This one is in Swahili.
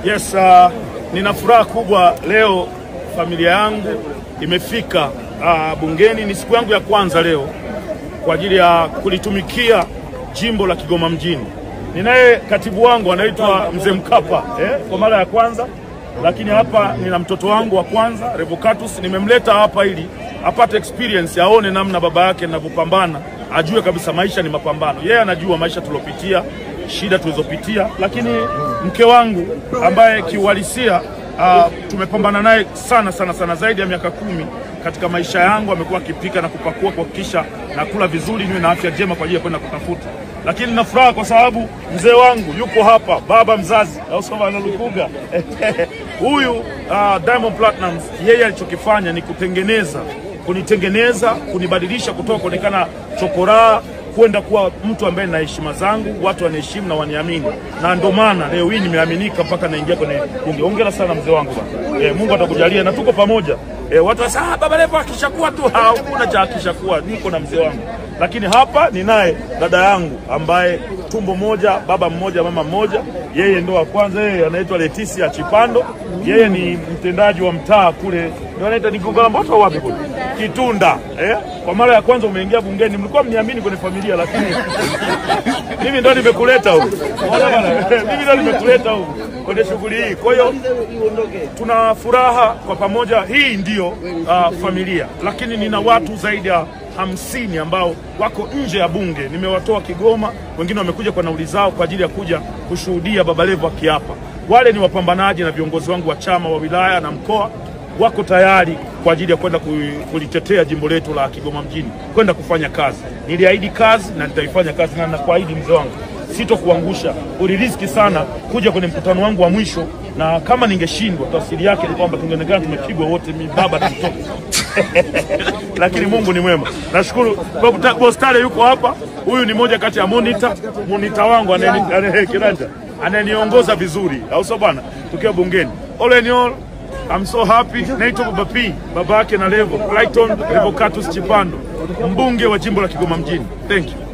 Yes, nina furaha kubwa leo. Familia yangu imefika bungeni. Ni siku yangu ya kwanza leo kwa ajili ya kulitumikia jimbo la Kigoma mjini. Ninaye katibu wangu anaitwa Mzee Mkapa kwa mara ya kwanza, lakini hapa nina mtoto wangu wa kwanza Revocatus. Nimemleta hapa ili apate experience, aone namna baba yake anavyopambana, ajue kabisa maisha ni mapambano. Yeye anajua maisha tulopitia, shida tulizopitia, lakini mke wangu ambaye kiuhalisia tumepambana naye sana zaidi ya miaka 10 katika maisha yangu. Amekuwa akipika na kupakua kuhakikisha nakula vizuri, niwe na afya njema kwa ajili ya kwenda kutafuta. Lakini nina furaha kwa sababu mzee wangu yuko hapa, baba mzazi au soma analukuga. Huyu Diamond Platnumz, yeye alichokifanya ni kunitengeneza, kunibadilisha kutoka kuonekana chokora kwenda kuwa mtu ambaye na heshima zangu, watu wanaheshimu na waniamini. Na ndio maana leo hii nimeaminika mpaka naingia kwenye bunge. Hongera sana mzee wangu bwana. Mungu atakujalia na tuko pamoja. Watu wasema Baba Levo akishakuwa tu, hakuna cha akishakuwa. Niko na mzee wangu. Lakini hapa ninaye dada yangu ambaye tumbo moja, baba mmoja, mama mmoja. Yeye ndo wa kwanza, yeye anaitwa Leticia Chipando. Yeye ni mtendaji wa mtaa kule. Ndio anaita ni Gongola Mboto wapi kule? Kitunda. Kwa mara ya kwanza umeingia bungeni, mlikuwa mniamini kwenye familia, lakini mimi ndo nimekuleta huko. Mimi ndo nimekuleta huko kwenye shughuli hii. Kwa hiyo tuna furaha kwa pamoja. Hii ndio familia, lakini nina watu zaidi ya 50 ambao wako nje ya bunge. Nimewatoa Kigoma, wengine wamekuja kwa nauli zao kwa ajili ya kuja kushuhudia Baba Levo akiapa. Wale ni wapambanaji na viongozi wangu wa chama wa wilaya na mkoa, wako tayari kwa ajili ya kwenda kulitetea jimbo letu la Kigoma mjini, kwenda kufanya kazi. Niliahidi kazi na nitaifanya kazi, na nakuahidi mzee wangu sitokuangusha. Uliriski sana kuja kwenye mkutano wangu wa mwisho, na kama ningeshindwa tafsiri yake ni kwamba tungeonekana tumepigwa wote, mimi baba na mtoto. Lakini Mungu ni mwema. Nashukuru Boss Tale yuko hapa. Huyu ni moja kati ya monitor wangu ananiongoza vizuri, au sio bwana, tukiwa bungeni. All in all, I'm so happy. Naitwa Baba P, baba yake na Levo, Clayton Revocatus Chipando, mbunge wa jimbo la Kigoma mjini. Thank you.